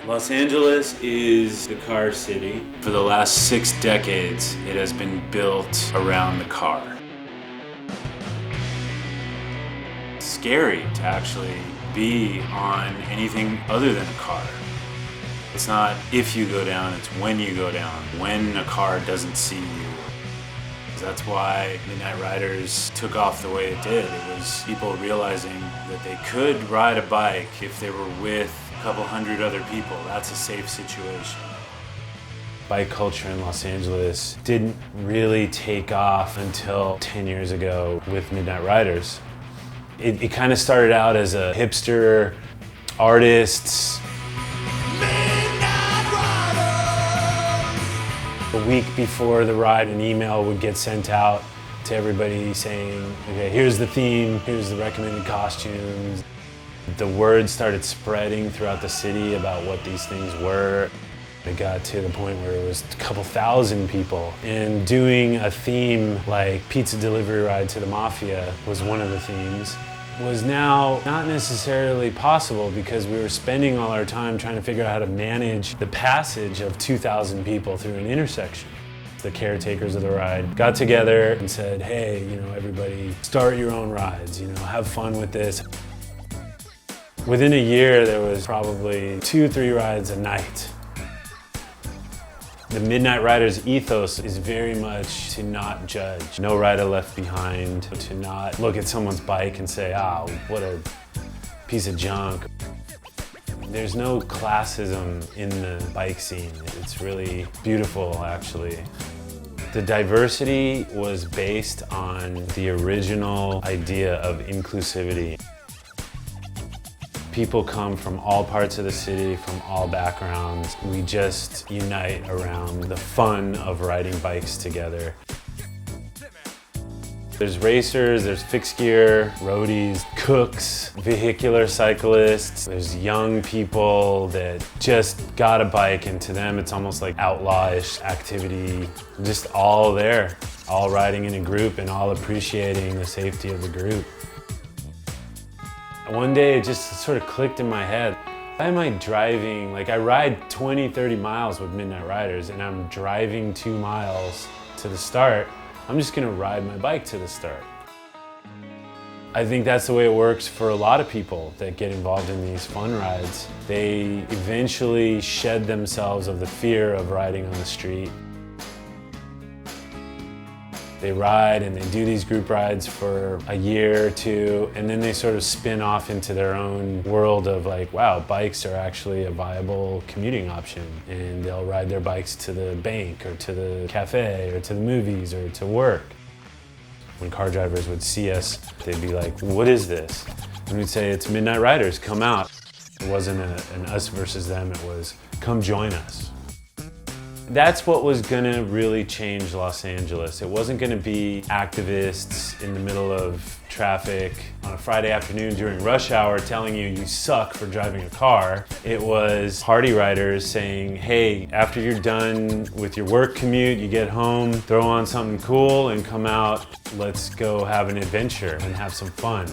Los Angeles is the car city. For the last 6 decades, it has been built around the car. It's scary to actually be on anything other than a car. It's not if you go down, it's when you go down, when a car doesn't see you. That's why Midnight Ridazz took off the way it did. It was people realizing that they could ride a bike if they were with a couple hundred other people. That's a safe situation. Bike culture in Los Angeles didn't really take off until 10 years ago with Midnight Ridazz. It kind of started out as a hipster, artists. A week before the ride, an email would get sent out to everybody saying, okay, here's the theme, here's the recommended costumes. The word started spreading throughout the city about what these things were. It got to the point where it was a couple thousand people. And doing a theme like Pizza Delivery Ride to the Mafia was one of the themes. Was now not necessarily possible because we were spending all our time trying to figure out how to manage the passage of 2,000 people through an intersection. The caretakers of the ride got together and said, hey, everybody start your own rides, have fun with this. Within a year, there was probably 2-3 rides a night. The Midnight Ridazz ethos is very much to not judge. No rider left behind. To not look at someone's bike and say, oh, what a piece of junk. There's no classism in the bike scene. It's really beautiful, actually. The diversity was based on the original idea of inclusivity. People come from all parts of the city, from all backgrounds. We just unite around the fun of riding bikes together. There's racers, there's fixed gear, roadies, cooks, vehicular cyclists. There's young people that just got a bike, and to them it's almost like outlawish activity. Just all there, all riding in a group and all appreciating the safety of the group. One day it just sort of clicked in my head. Why am I driving, I ride 20, 30 miles with Midnight Ridazz and I'm driving 2 miles to the start. I'm just gonna ride my bike to the start. I think that's the way it works for a lot of people that get involved in these fun rides. They eventually shed themselves of the fear of riding on the street. They ride and they do these group rides for a year or two, and then they sort of spin off into their own world of wow, bikes are actually a viable commuting option. And they'll ride their bikes to the bank or to the cafe or to the movies or to work. When car drivers would see us, they'd be like, what is this? And we'd say, it's Midnight Ridazz, come out. It wasn't an us versus them, it was come join us. That's what was gonna really change Los Angeles. It wasn't gonna be activists in the middle of traffic on a Friday afternoon during rush hour telling you suck for driving a car. It was party riders saying, hey, after you're done with your work commute, you get home, throw on something cool and come out, let's go have an adventure and have some fun.